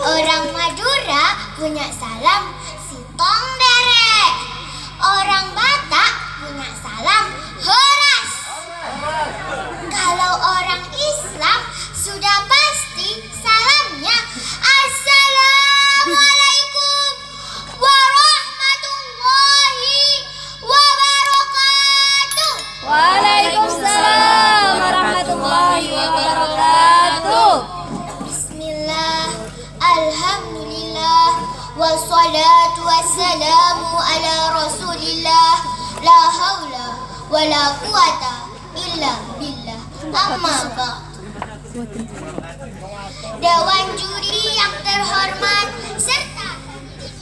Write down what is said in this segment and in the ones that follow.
Orang Madura punya salam sitong derek. Orang Batak punya salam horas. Kalau orang Islam sudah pasti salamnya Assalamualaikum warahmatullahi wabarakatuh. Waalaikumsalam warahmatullahi wabarakatuh. Bismillah, alhamdulillah, wassalatu wassalamu ala rasulillah, la hawla wa la quwata illa billah, amma ba'd. Dewan juri yang terhormat serta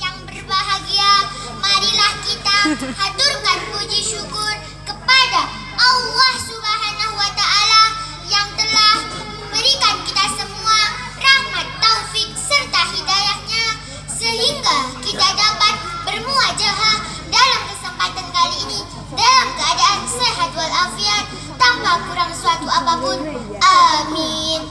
yang berbahagia, marilah kita haturkan puji syukur kepada Allah Subhanahu wa Ta'ala yang telah memberikan kita semua rahmat, taufik serta hidayahnya sehingga kita dapat bermuajahah dalam kesempatan kali ini dalam keadaan sehat walafiat tanpa kurang suatu apapun. Amin.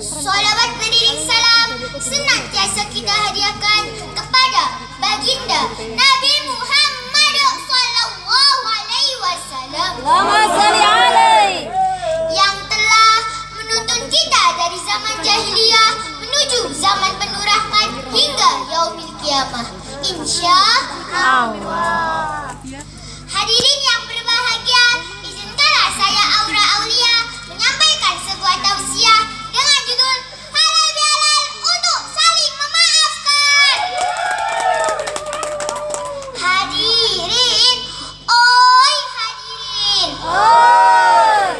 Sholawat beriring salam senantiasa kita hadiahkan kepada baginda Nabi Muhammad sallallahu alaihi wasallam Allahumma sholli alaihi, yang telah menuntun kita dari zaman jahiliyah menuju zaman penuh rahmat hingga yaumil kiamah, insya Allah. Hadirin yang berbahagia, izinkanlah saya Aura Aulia menyampaikan sebuah tausiah dengan judul Halal Bihalal untuk Saling Memaafkan. Hadirin, oi hadirin.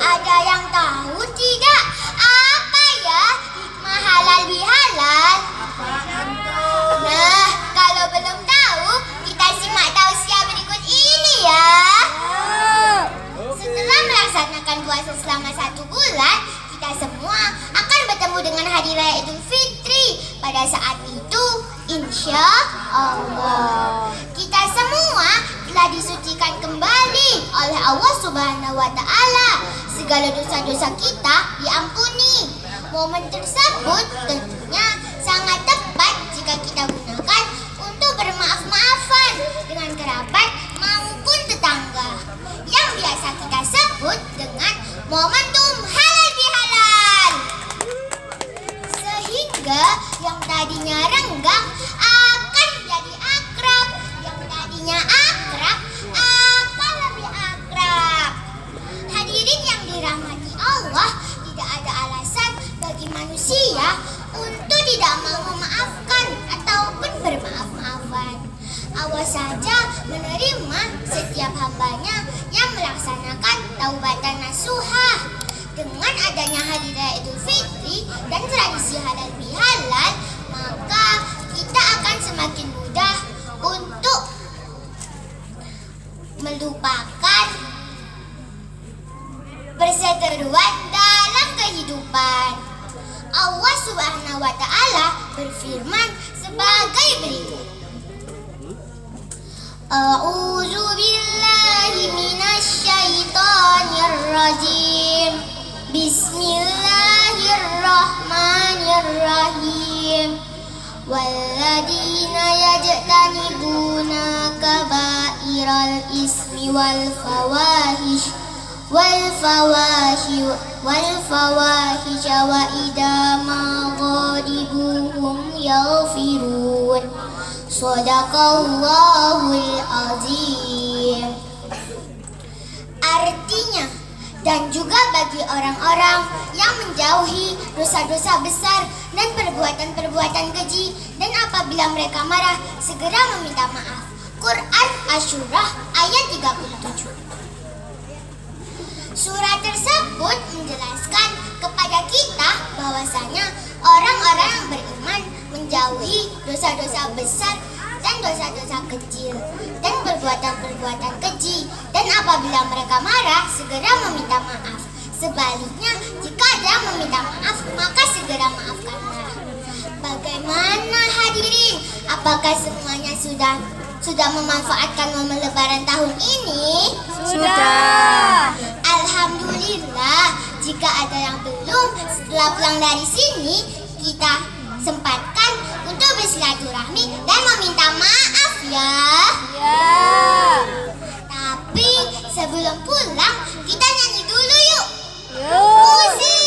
Ada yang tahu tidak apa ya hikmah halal bihalal? Nah, kalau belum tahu, kita simak tausiah berikut ini ya. Setelah melaksanakan puasa selama 1 bulan, kita semua akan bertemu dengan hari raya Idul Fitri. Pada saat itu, insya Allah, kita semua telah disucikan kembali oleh Allah Subhanahu wa Ta'ala. Segala dosa-dosa kita diampuni. Momen tersebut tentunya sangat tepat jika kita gunakan untuk bermaaf-maafan dengan kerabat maupun tetangga, yang biasa kita sebut dengan momentum halal bihalal. Sehingga yang tadinya renggang akan menjadi akrab, yang tadinya akrab akan lebih akrab. Hadirin yang dirahmati Allah, tidak ada alasan bagi manusia untuk tidak mau memaafkan ataupun bermaaf-maafan. Allah saja menerima setiap hambanya yang melaksanakan taubatan nasuhah. Dengan adanya hari raya Idul Fitri dan tradisi halal bihalal, maka kita akan semakin mudah untuk melupakan perseteruan dalam kehidupan. Allah Subhanahu wa Ta'ala berfirman sebagai berikut. A'udzu billahi minasyaitonir rajim. Bismillahirrahmanirrahim. Walladzina yajtanibuna kaba'iral ismi wal fawahish wa idza ma ghadibuhum yaghfirun. Shadaqallahul azim. Artinya, dan juga bagi orang-orang yang menjauhi dosa-dosa besar dan perbuatan-perbuatan keji, dan apabila mereka marah segera meminta maaf. Quran Asy-Syura ayat 37. Surat tersebut menjelaskan kepada kita bahwasanya orang-orang yang beriman menjauhi dosa-dosa besar dan dosa-dosa kecil dan perbuatan-perbuatan keji, dan apabila mereka marah segera meminta maaf. Sebaliknya, jika ada yang meminta maaf maka segera maafkanlah. Bagaimana hadirin? Apakah semuanya sudah memanfaatkan momen lebaran tahun ini? Sudah. Alhamdulillah. Jika ada yang belum, setelah pulang dari sini, kita sempatkan untuk bersilaturahmi dan meminta maaf ya. Ya. Tapi sebelum pulang, kita nyanyi dulu yuk. Yuk. Musik.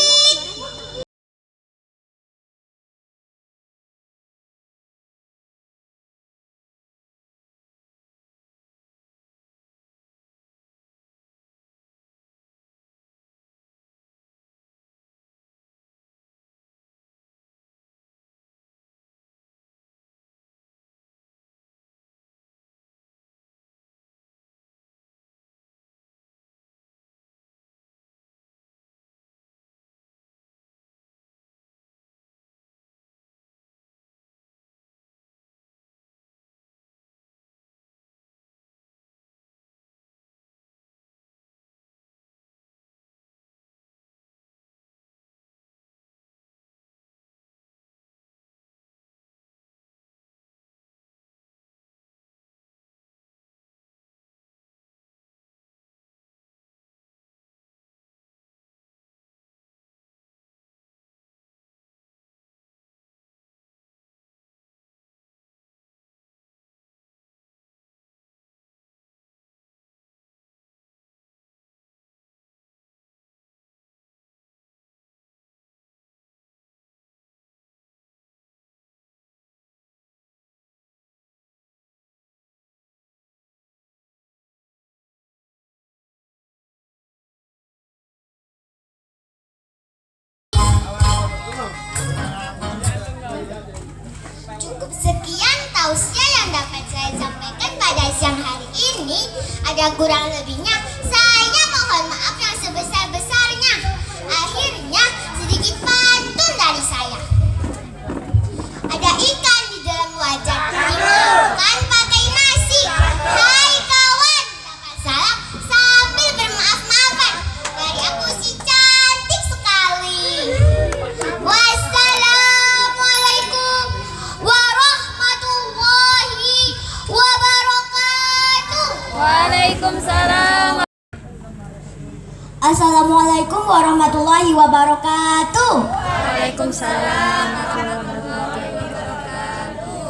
Cukup sekian tausiah yang dapat saya sampaikan pada siang hari ini. Ada kurang lebihnya, saya mohon maaf yang sebesar-besarnya. Akhirnya, sedikit pantun dari saya. Ada ikan di dalam wajan, dimakan pakai nasi. Hai kawan, dapat salam sambil bermaaf-maafan. Dari aku si cantik sekali. Wassalamualaikum warahmatullahi wabarakatuh. Waalaikumsalam. Assalamualaikum warahmatullahi wabarakatuh. Waalaikumsalam.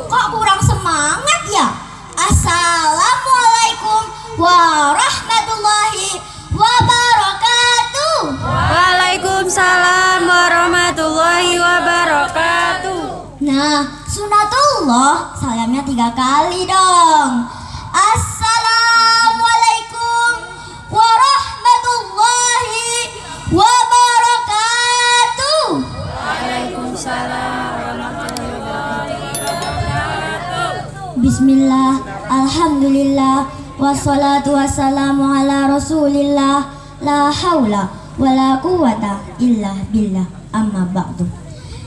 Kok kurang semangat ya? Assalamualaikum warahmatullahi wabarakatuh. Waalaikumsalam warahmatullahi wabarakatuh. Nah, sunatullah salamnya 3 kali dong. Assalamualaikum warahmatullahi wabarakatuh. Waalaikumsalam warahmatullahi wabarakatuh. Bismillah, alhamdulillah, wassalatu wassalamu ala rasulillah, la haula wala quwata illa billah, amma ba'du.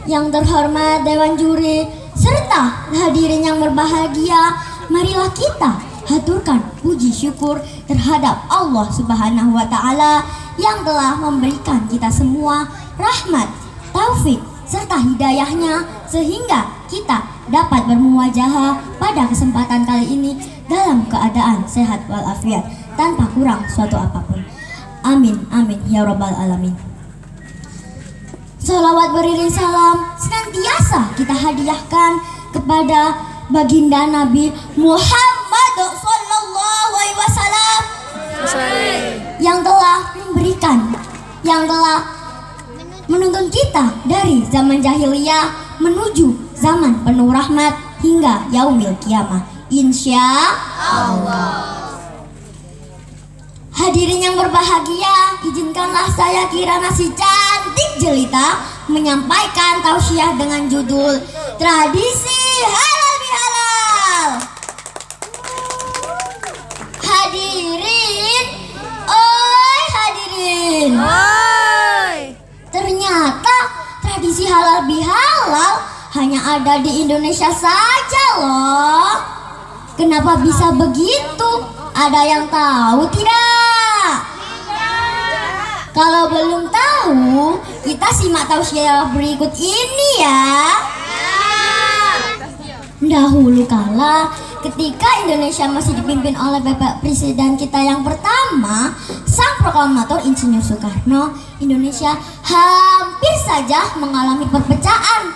Yang terhormat Dewan Juri serta hadirin yang berbahagia, marilah kita haturkan puji syukur terhadap Allah Subhanahu wa Ta'ala yang telah memberikan kita semua rahmat, taufik, serta hidayahnya sehingga kita dapat bermuwajahah pada kesempatan kali ini dalam keadaan sehat walafiat tanpa kurang suatu apapun. Amin, amin, ya rabbal alamin. Salawat beriring salam senantiasa kita hadiahkan kepada baginda Nabi Muhammad sallallahu alaihi wasallam yang telah memberikan, yang telah menuntun kita dari zaman jahiliyah menuju zaman penuh rahmat hingga yaumil kiamah. Insya Allah. Hadirin yang berbahagia, izinkanlah saya Kirana si cantik jelita menyampaikan tausiah dengan judul Tradisi Halal Bihalal. Hadirin, oi hadirin. Oi. Ternyata tradisi halal bihalal hanya ada di Indonesia saja loh. Kenapa bisa begitu? Ada yang tahu tidak? Kalau belum tahu, kita simak tausiah berikut ini ya. Dahulu kala ketika Indonesia masih dipimpin oleh Bapak Presiden kita yang pertama, sang proklamator Insinyur Soekarno, Indonesia hampir saja mengalami perpecahan.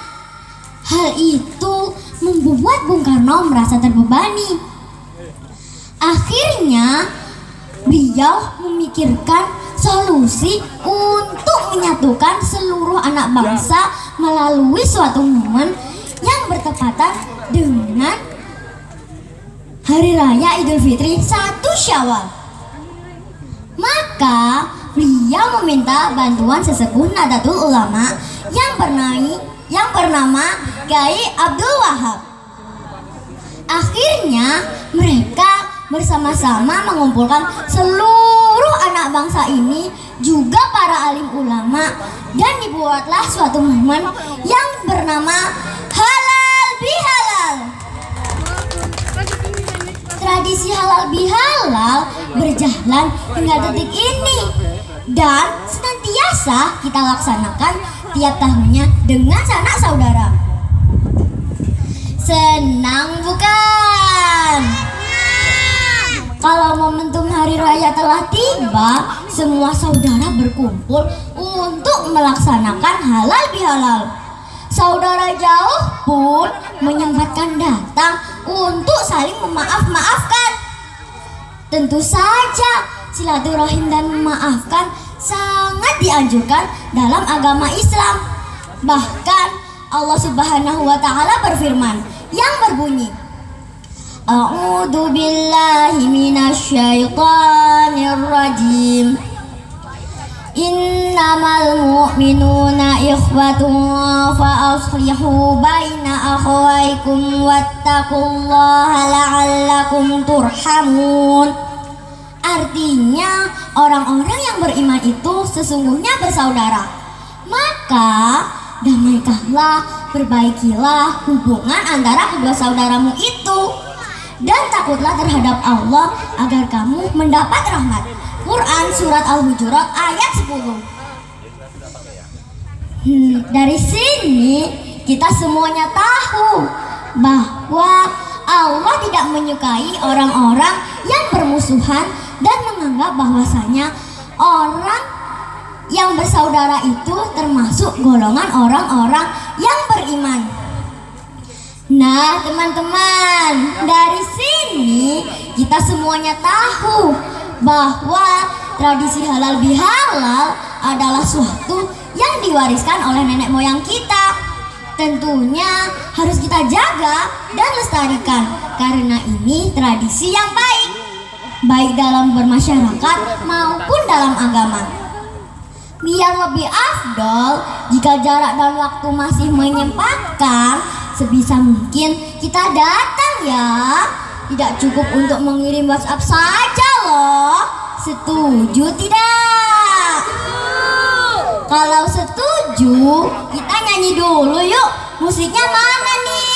Hal itu membuat Bung Karno merasa terbebani. Akhirnya, beliau memikirkan solusi untuk menyatukan seluruh anak bangsa melalui suatu momen yang bertepatan dengan Hari Raya Idul Fitri 1 Syawal. Maka beliau meminta bantuan sesepuh Nahdlatul Ulama yang bernama Kyai Abdul Wahab. Akhirnya mereka bersama-sama mengumpulkan seluruh anak bangsa ini, juga para alim ulama, dan dibuatlah suatu momen yang bernama Halal Bihalal. Tradisi halal bihalal berjalan hingga detik ini dan senantiasa kita laksanakan tiap tahunnya dengan sanak saudara. Senang bukan? Kalau momentum hari raya telah tiba, semua saudara berkumpul untuk melaksanakan halal bihalal. Saudara jauh pun menyempatkan datang untuk saling memaaf-maafkan. Tentu saja silaturahim dan memaafkan sangat dianjurkan dalam agama Islam. Bahkan Allah Subhanahu wa taala berfirman yang berbunyi, A'udzu billahi minasyaitonir rajim. Innamal mu'minuna ikhwatun fa aslihu baina akhawaykum wattaqullaha la'allakum turhamun. Artinya, orang-orang yang beriman itu sesungguhnya bersaudara. Maka damaikanlah, perbaikilah hubungan antara kedua saudaramu itu, dan takutlah terhadap Allah agar kamu mendapat rahmat. Quran Surat Al-Hujurat ayat 10. Dari sini kita semuanya tahu bahwa Allah tidak menyukai orang-orang yang bermusuhan dan menganggap bahwasanya orang yang bersaudara itu termasuk golongan orang-orang yang beriman. Nah, teman-teman, dari sini kita semuanya tahu bahwa tradisi halal bihalal adalah suatu yang diwariskan oleh nenek moyang kita. Tentunya harus kita jaga dan lestarikan karena ini tradisi yang baik dalam bermasyarakat maupun dalam agama. Biar lebih afdol jika jarak dan waktu masih menyempatkan, sebisa mungkin kita datang ya. Tidak cukup untuk mengirim WhatsApp saja loh. Setuju tidak? Kalau setuju, kita nyanyi dulu yuk. Musiknya mana nih?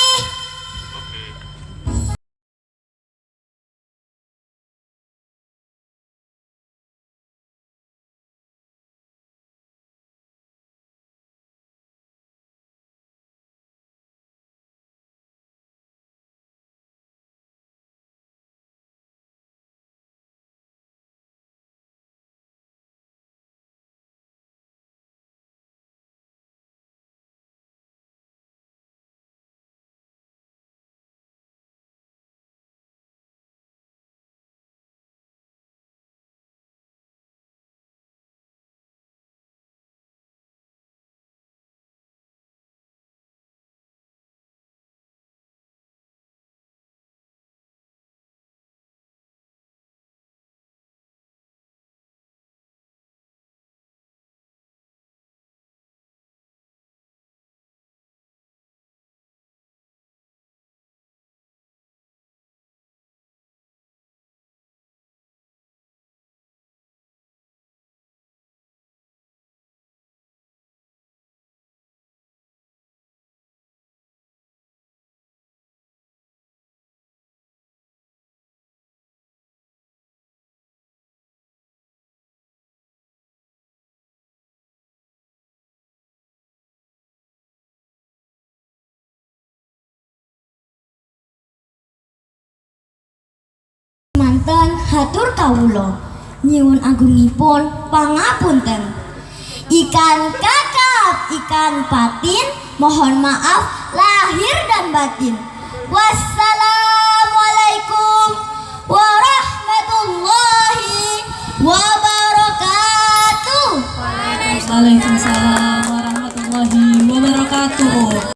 hatur kawula nyuwun agungipun pangapunten. Ikan kakap, ikan patin, mohon maaf lahir dan batin. Wassalamualaikum warahmatullahi wabarakatuh. Waalaikumsalam warahmatullahi wabarakatuh.